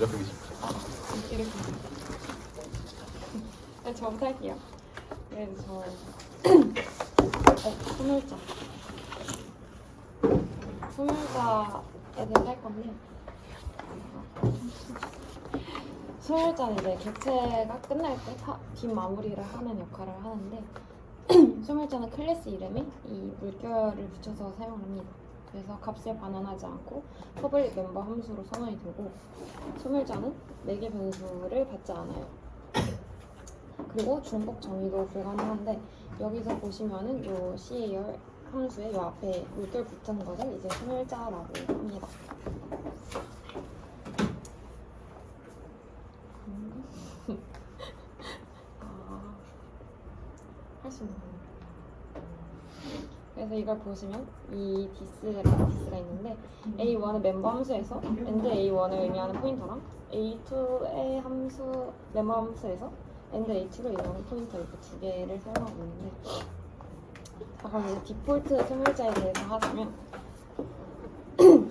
이렇게 이렇게. 네, 저부터 할게요. 그래서 소멸자. 소멸자에 대해서 할 건데, 소멸자는 이제 객체가 끝날 때 뒷마무리를 하는 역할을 하는데, 소멸자는 클래스 이름에 이 물결을 붙여서 사용합니다. 그래서 값을 반환하지 않고 퍼블릭 멤버 함수로 선언이 되고, 소멸자는 매개 변수를 받지 않아요. 그리고 중복 정의도 불가능한데, 여기서 보시면은 요 CAR 함수에 요 앞에 물결 붙은 것을 이제 소멸자라고 합니다. 할 수 있는 거예요. 그래서 이걸 보시면 이 디스가 있는데, A1은 멤버 함수에서 and A1을 의미하는 포인터랑 A2의 함수 멤버 함수에서 and A2를 의미하는 포인터 이렇게 두 개를 사용하고 있는데, 자, 그럼 이제 디폴트 소멸자에 대해서 하자면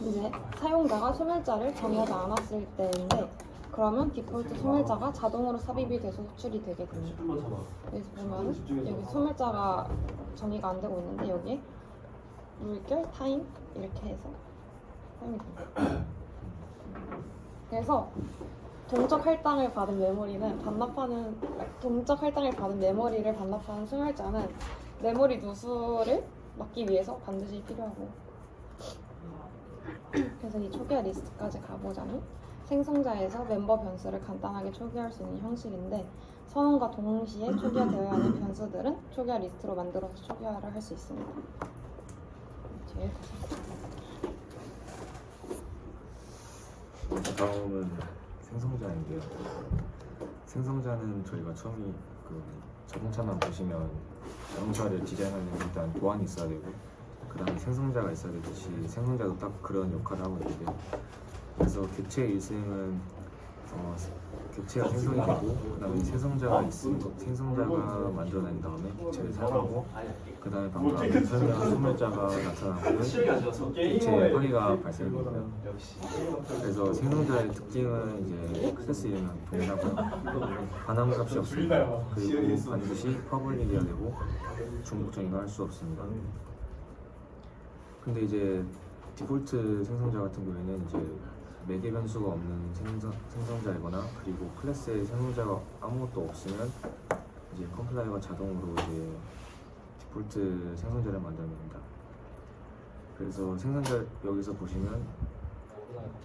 이제 사용자가 소멸자를 정의하지 않았을 때인데, 그러면 디폴트 소멸자가 자동으로 삽입이 돼서 호출이 되게 됩니다. 여기서 보면은 여기 소멸자가 정의가 안 되고 있는데, 여기에 물결, 타임 이렇게 해서 사용이 됩니다. 그래서 동적 할당을 받은 메모리를 반납하는 소멸자는 메모리 누수를 막기 위해서 반드시 필요하고, 그래서 이 초기화 리스트까지 가보자면 생성자에서 멤버 변수를 간단하게 초기화할 수 있는 형식인데, 선언과 동시에 초기화되어야 하는 변수들은 초기화 리스트로 만들어서 초기화를 할 수 있습니다. 다음은 생성자인데요. 생성자는 저희가 처음에 자동차만 보시면 자동차를 디자인하려면 일단 보안이 있어야 되고, 그 다음에 생성자가 있어야 되듯이 생성자도 딱 그런 역할을 하고 있는데, 그래서 객체의 일생은 객체가 생성이 되고, 그 다음에 생성자가 만들어낸 다음에 객체를 사용하고, 그 다음에 방금 설명한 소멸자가 나타나면 객체의 허리가 발생됩니다. 그래서 생성자의 특징은 이제 클래스 이름이랑 동일하고요. 반환값이 없습니다. 그리고 반드시 퍼블릭이어야 되고 중복 정의가 할 수 없습니다. 근데 이제 디폴트 생성자 같은 경우에는 이제 매개 변수가 없는 생성자이거나, 그리고 클래스에 생성자가 아무것도 없으면 이제 컴플라이어가 자동으로 이제 디폴트 생성자를 만듭니다. 그래서 생성자 여기서 보시면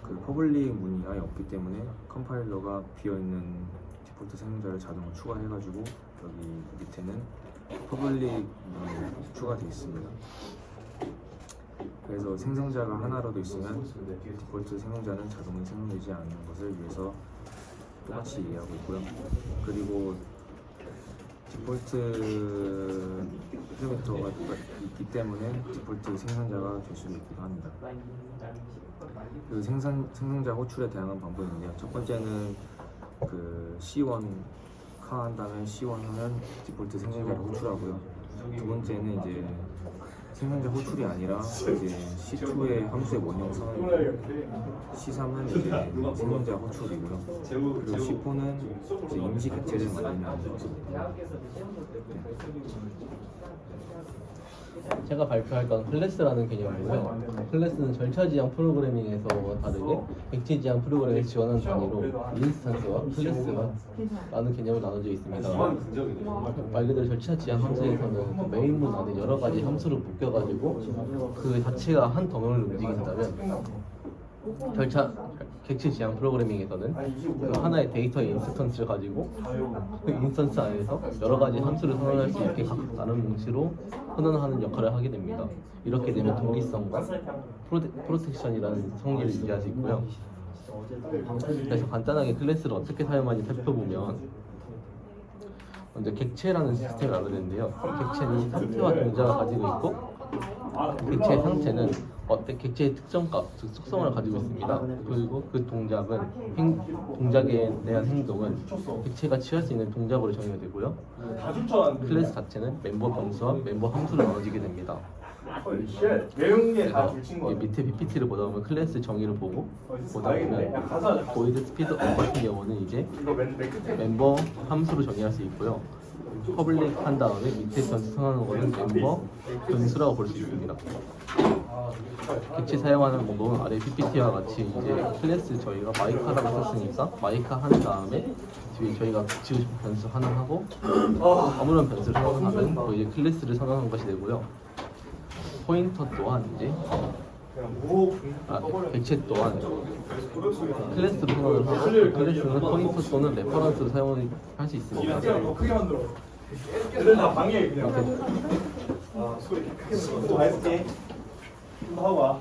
그 퍼블릭 문이 아예 없기 때문에 컴파일러가 비어있는 디폴트 생성자를 자동으로 추가해가지고 여기 밑에는 퍼블릭 문이 추가되어 있습니다. 그래서 생성자가 하나라도 있으면 디폴트 생성자는 자동으로 생성되지 않는 것을 위해서 똑같이 이해하고 있고요. 그리고 디폴트 패러미터가 있기 때문에 디폴트 생성자가 될 수도 있기도 합니다. 그 생성자 호출에 다양한 방법이 있는데요. 첫 번째는 그 C1 한 다음에 C1 하면 디폴트 생성자를 호출하고요. 두 번째는 이제 생성자 호출이 아니라 이제 C2의 함수의 원형 선언이고, C3은 이제 생성자 호출이고요. 그리고 C4는 이제 임시 객체를 만들는 것입니다. 제가 발표할 건 클래스라는 개념이고요. 클래스는 절차 지향 프로그래밍에서 다르게 객체 지향 프로그래밍을 지원하는 단위로 인스턴스와 클래스가 라는 개념으로 나눠져 있습니다. 말 그대로 절차 지향 함수에서는 그 메인문 안에 여러 가지 함수를 묶여가지고 그 자체가 한 덩어리를 움직인다면, 객체 지향 프로그래밍에서는 그 하나의 데이터 인스턴스를 가지고 그 인스턴스 안에서 여러 가지 함수를 선언할 수 있게 각각 다른 뭉치로 선언하는 역할을 하게 됩니다. 이렇게 되면 독립성과 프로텍션이라는 성질을 유지할 수 있고요. 그래서 간단하게 클래스를 어떻게 사용하는지 살펴보면, 먼저 객체라는 시스템을 알아야 되는데요. 객체는 상태와 동작을 가지고 있고, 객체의 상태는 객체의 특정값, 즉 속성을 가지고 있습니다. 그리고 그 동작에 대한 행동은 객체가 취할 수 있는 동작으로 정의가 되고요. 클래스 자체는 멤버 변수와 멤버 함수로 나눠지게 됩니다. 외운 제가 이 밑에 PPT를 보다 보면 클래스 정의를 보고 보다 보면 보이드 스피드 업 같은 경우는 이제 멤버 함수로 정의할 수 있고요. 퍼블릭 한 다음에 밑에 변수 선언하는 거는 멤버 변수라고 볼 수 있습니다. 객체 사용하는 방법은 아래 PPT와 같이 이제 클래스 저희가 마이카라고 썼으니까 마이카 한 다음에 뒤에 저희가 붙이고 싶은 변수 하나 하고 아무런 변수를 선언하면 이제 클래스를 선언한 것이 되고요. 포인터 또한 이제 객체 또한 클래스로 선언을 하고 클래스는 포인터 또는 레퍼런스로 사용할 수 있습니다. 크게 만들어. 애들 다 방해 그냥. 소리 크게 또 해볼게. 하고 와.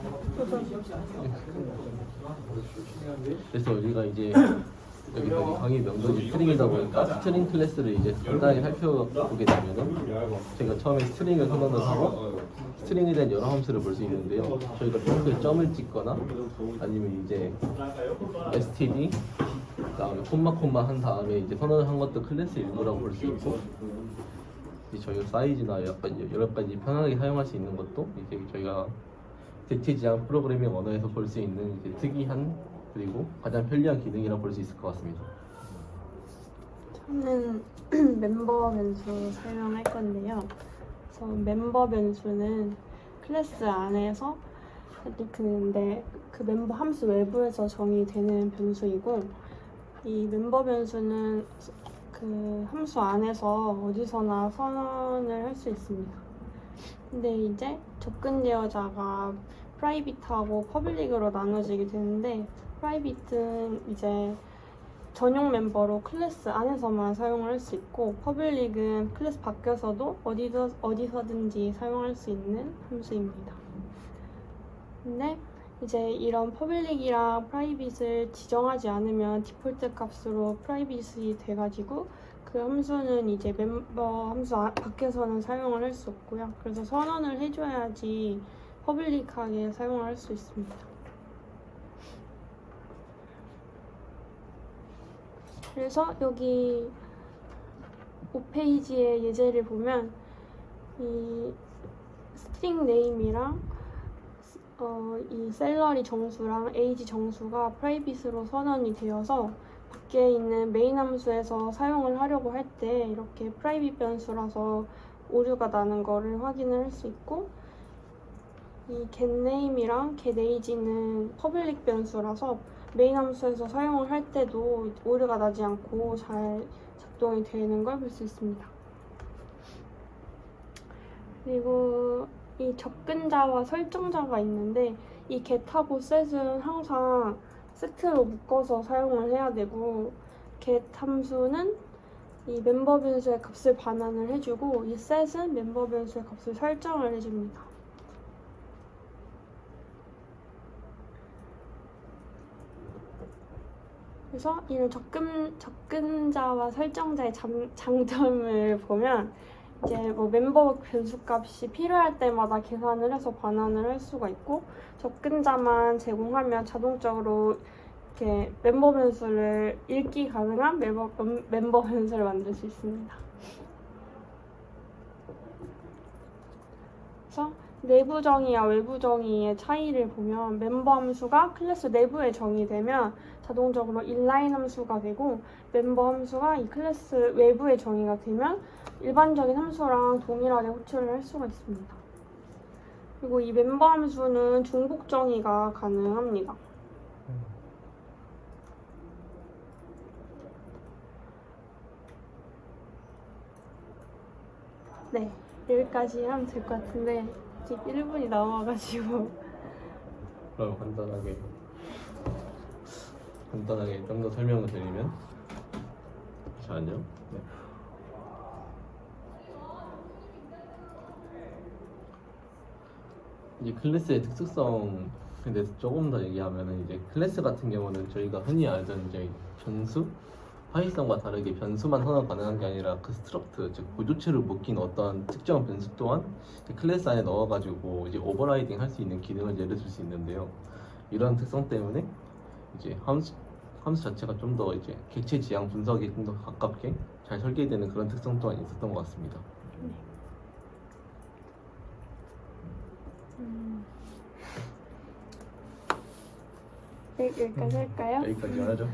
그래서 우리가 이제 여기 강의 명분이 스트링이다 보니까 스트링 클래스를 이제 간단하게 살펴보게 되면은 제가 처음에 스트링을 선언을 하고 스트링에 대한 여러 함수를 볼 수 있는데요. 저희가 평소에 점을 찍거나 아니면 이제 std 그다음에 콤마 한 다음에 이제 선언을 한 것도 클래스 일부라고 볼 수 있고 이제 저희가 사이즈나 여러 가지 편하게 사용할 수 있는 것도 이제 저희가 대체지향 프로그래밍 언어에서 볼 수 있는 이제 특이한 그리고 가장 편리한 기능이라 볼 수 있을 것 같습니다. 저는 멤버 변수 설명할 건데요. 그래서 멤버 변수는 클래스 안에서 근데 그 멤버 함수 외부에서 정의되는 변수이고 이 멤버 변수는 그 함수 안에서 어디서나 선언을 할 수 있습니다. 근데 이제 접근제어자가 프라이빗하고 퍼블릭으로 나눠지게 되는데 프라이빗은 이제 전용 멤버로 클래스 안에서만 사용을 할 수 있고 퍼블릭은 클래스 밖에서도 어디서든지 사용할 수 있는 함수입니다. 근데 이제 이런 퍼블릭이랑 프라이빗을 지정하지 않으면 디폴트 값으로 프라이빗이 돼가지고 그 함수는 이제 멤버 함수 밖에서는 사용을 할 수 없고요. 그래서 선언을 해줘야지 퍼블릭하게 사용을 할 수 있습니다. 그래서 여기 5페이지의 예제를 보면 이 스트링 네임이랑 이 셀러리 정수랑 에이지 정수가 프라이빗으로 선언이 되어서 밖에 있는 메인 함수에서 사용을 하려고 할 때 이렇게 프라이빗 변수라서 오류가 나는 거를 확인을 할 수 있고 이 getName이랑 getAge는 퍼블릭 변수라서 메인 함수에서 사용을 할 때도 오류가 나지 않고 잘 작동이 되는 걸 볼 수 있습니다. 그리고 이 접근자와 설정자가 있는데 이 get하고 set은 항상 세트로 묶어서 사용을 해야 되고 get 함수는 이 멤버 변수의 값을 반환을 해주고 이 set은 멤버 변수의 값을 설정을 해줍니다. 그래서 이런 접근자와 설정자의 장점을 보면 이제 뭐 멤버 변수 값이 필요할 때마다 계산을 해서 반환을 할 수가 있고 접근자만 제공하면 자동적으로 이렇게 멤버 변수를 읽기 가능한 멤버 변수를 만들 수 있습니다. 그래서 내부 정의와 외부 정의의 차이를 보면 멤버 함수가 클래스 내부에 정의되면 자동적으로 inline 함수가 되고 멤버 함수가 이 클래스 외부에 정의가 되면 일반적인 함수랑 동일하게 호출을 할 수가 있습니다. 그리고 이 멤버 함수는 중복 정의가 가능합니다. 네, 여기까지 하면 될 것 같은데 아직 1분이 남아가지고 그럼 간단하게 좀 더 설명을 드리면 잠시만요. 네. 이제 클래스의 특수성에 대해서 조금 더 얘기하면은 이제 클래스 같은 경우는 저희가 흔히 알던 이제 변수, 파이썬과 다르게 변수만 선언 가능한 게 아니라 그 스트럭트, 즉 구조체를 묶인 어떤 특정한 변수 또한 클래스 안에 넣어가지고 이제 오버라이딩 할 수 있는 기능을 예를 들 수 있는데요. 이런 특성 때문에 이제 함수 자체가 좀 더 이제 객체 지향 분석에 좀 더 가깝게 잘 설계되는 그런 특성 또한 있었던 것 같습니다. 네, 여기까지 할까요? 여기까지 하죠.